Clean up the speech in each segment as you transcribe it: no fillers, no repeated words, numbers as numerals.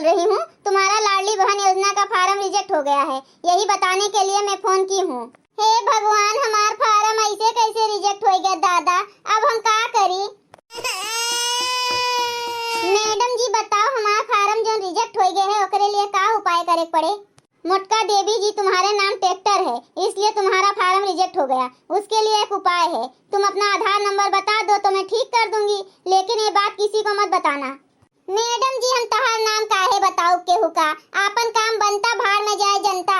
रही हूँ। तुम्हारा लाडली बहन योजना का फार्म रिजेक्ट हो गया है, यही बताने के लिए मैं फोन की हूँ। हे भगवान, हमारा फार्म ऐसे कैसे रिजेक्ट हो गया दादा, अब हम क्या करी? मैडम जी बताओ, हमारा फार्म जो रिजेक्ट हो गया है ओकरे लिए क्या उपाय करे पड़े? मोटका देवी जी, तुम्हारे नाम ट्रैक्टर है, इसलिए तुम्हारा फार्म रिजेक्ट हो गया। उसके लिए एक उपाय है, तुम अपना आधार नंबर बता दो तो मैं ठीक कर दूंगी, लेकिन ये बात किसी को मत बताना। मैडम जी, हम तहार नाम काहे बताओ केहू का, आपन काम बनता भाड़ में जाए जनता।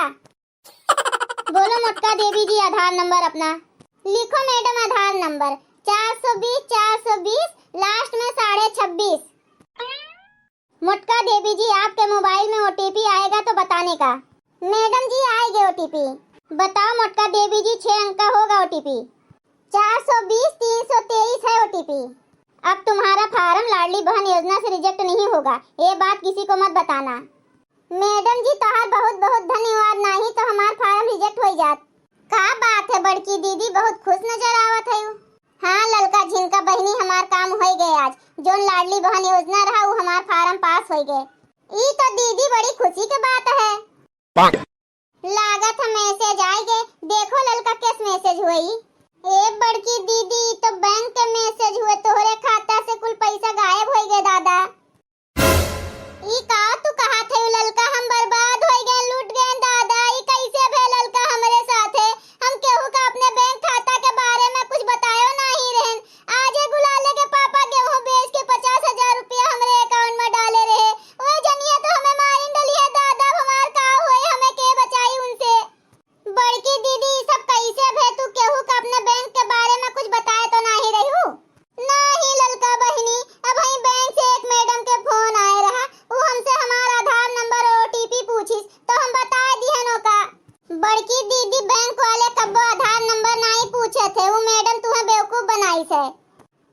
बोलो मोटका देवी जी आधार नंबर अपना। लिखो मैडम आधार नंबर 420 420 लास्ट में 26.5। मोटका देवी जी, आपके मोबाइल में ओटीपी आएगा तो बताने का। मैडम जी आएगा ओटीपी। बताओ मोटका देवी जी, 6 अंक का होगा ओटीपी। 420 323 है ओटीपी। अब तुम्हारा फार्म लाडली बहन योजना से रिजेक्ट नहीं होगा, ये बात किसी को मत बताना। मैडम जी तोहार बहुत बहुत धन्यवाद, नहीं तो हमार फार्म रिजेक्ट हो जात। का बात है बड़की दीदी, बहुत खुश नजर आवत है। हाँ ललका झिनका बहनी, हमार काम हो गए आज। जो लाडली बहन योजना रहा वो हमार फार्म पास हो गए। ई तो दीदी बड़ी खुशी की बात है। लागत है मैसेज आएगे, देखो ललका किस मैसेज हुई। ए बड़की दीदी, तो बैंक के मैसेज हुए, तोहरे खाता से कुल पैसा गायब हो गए दादा। ई का तू कहा थे ललका, हम बर्बाद हो गए, लूट गए दादा। ई कैसे भे ललका हमरे साथे? हम केहू का अपने बैंक खाता के बारे में कुछ बतायो नहीं रहन। आजे गुलाले के पापा गेहूं बेच के 50,000 रुपया हमरे अकाउंट में डाले रहे। ओए जनिया तो हमें मारिन डली है दादा, हमार का होए, हमें के बचाई उनसे। बड़की दीदी सब कैसे भे, तू केहू का अपने बैंक के बारे में कुछ बताए तो नहीं रही हूँ? नहीं ललका बहनी, अब ही बैंक से एक मैडम के फोन आए रहा, वो हमसे हमारा आधार नंबर और ओटीपी पूछी तो हम बता दिए नो का। बड़की दीदी बैंक वाले कब्बो आधार नंबर नहीं पूछे थे, वो मैडम तुम्हें बेवकूफ बनाई से।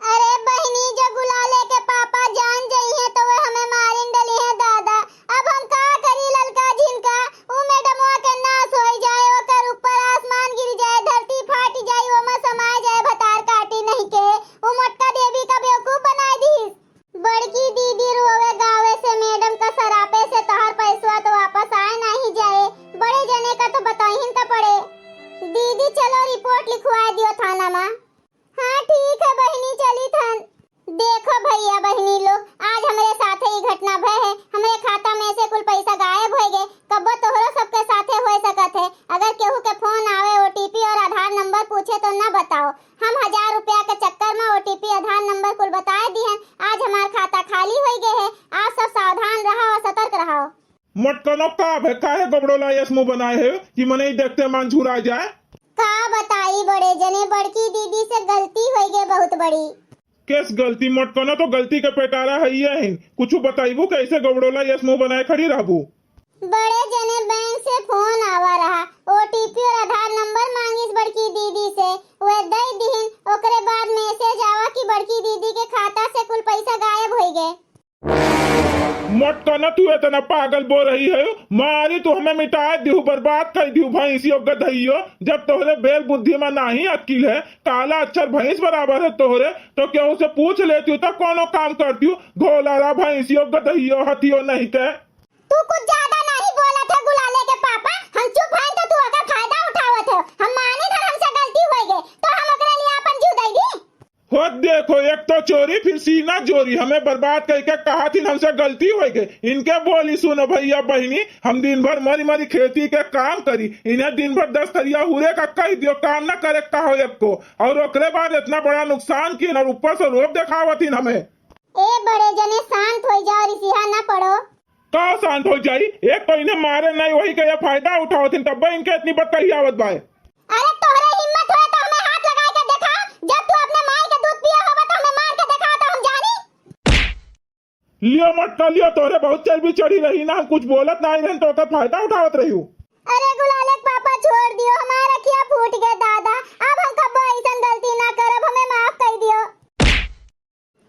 अरे बहनी, जो गुलाले के पापा जान जाई है तो वे हमें मारिन डली है दादा। अब हम का करी ललका झिनका, वो मैडमवा के नाश हो जाए, ओकर ऊपर आसमान गिर जाए, धरती फाट जाए, वो में समाए जाए, भतार काटी नहीं के वो मोटका देवी का बेवकूफ बनाई दी। बड़की दीदी रोवे गावे से मैडम का सरापे से तोहर पैसा तो वापस आए नहीं जाए, बड़े जने का तो बताहिन का पड़े। दीदी चलो रिपोर्ट लिखवा दियो थाना में। हाँ ठीक है बहनी, चली थन। देखो भैया बहनी लोग, आज हमारे साथे ही घटना भय है, हमारे खाता में से कुल पैसा गायब हो गए। कब्बो तोहरो सबके साथे हो सकत है। अगर केहू के फोन आवे ओटीपी और आधार नंबर पूछे तो ना बताओ। हम 1000 रुपया के चक्कर में ओटीपी आधार नंबर कुल बताए दिए। आज हमारा खाता खाली हो गए है। आप सब सावधान रहो और सतर्क रहो। मटकनो का है, काहे गबड़ोला यस मुंह बनाए है कि मने ही देखते मन झुरा जाए। का बताई बड़े जने, बड़की दीदी से गलती हो गई बहुत बड़ी। किस गलती? मटकनो तो गलती के पेटारा है ही, कुछ बताइबू कैसे गबड़ोला यस मुंह बनाए खड़ी रहबू? बड़े जने बैंक से फोन आवा रहा, ओटीपी और आधार नंबर मांगिस बड़की दीदी से, वे दई दीन। ओकरे बाद मैसेज आवा कि बड़की दीदी के खाता से कुल पैसा गायब हो गए। मटकनो तू इतना पागल बो रही है, मारी तू हमें मिटा दियो, बर्बाद कर दियो भैंसियों गधइयो। जब तोहरे बेल बुद्धि में नहीं अक्ल है, काला अक्षर भैंस बराबर है तोहरे, तो क्या उसे पूछ लेती हूँ तो कोनो काम करती हूँ। घोलारा भैंसियों गधइयो हथियो नहीं के। तू कुछ ज्यादा नहीं बोला था गुलाले के पापा, हम चुप हैं तो तू अगर फायदा उठावत हो। हम माने धर हमसे गलती हो गई तो हम ओकरे लिए अपन जीव दई दी। हो देखो, एक तो चोरी फिर सीना जोरी, हमें बर्बाद करके कहा थी हमसे गलती हो गई। इनके बोली सुनो भैया बहनी, हम दिन भर मरी मरी खेती के काम करी, इन्हें दिन भर 10 थरिया हुरे का कह दियो काम न करे कहो एक को, और ओकरे बाद इतना बड़ा नुकसान किए और ऊपर से रोब दिखावती हमें। ए बड़े जने शांत हो जाओ, रिसिहा न पड़ो। का शांत हो जाई? एक तो इन्हें मारे नहीं, वही का ये फायदा उठावती, तब इनके इतनी बदतही आवत बाय। अरे तोहरे हिम्मत होए तो हमें हाथ लगा के दिखा, जब तू अपने माई का दूध पिया होगा तो हमें मार के दिखा तो हम जानी। लियो मत लियो, तोरे बहुत चर्बी चढ़ी रही ना, हम कुछ बोलत नहीं रहन तो ओकर फायदा उठावत रही हूँ। अरे गुलाले पापा छोड़ दियो, हमारा रखिया फूट गए दादा। अब हम कब्बो ऐसा गलती ना करब, हमें माफ कर दियो।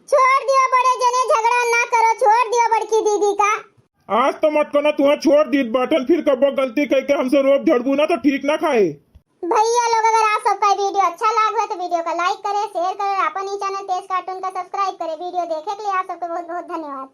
छोड़ दियो बड़े जने, झगड़ा ना करो, छोड़ दियो बड़की दीदी का। आज तो मत को ना तुम्हें छोड़ दी बाटन, फिर कबो गलती करके हमसे रोब झड़बू ना तो ठीक ना खाए। भैया लोग, अगर आप सबका वीडियो अच्छा लगा तो वीडियो को लाइक करें, शेयर करें, अपन ही चैनल तेज कार्टून का सब्सक्राइब करें। वीडियो देखने के लिए आप सबको बहुत बहुत धन्यवाद।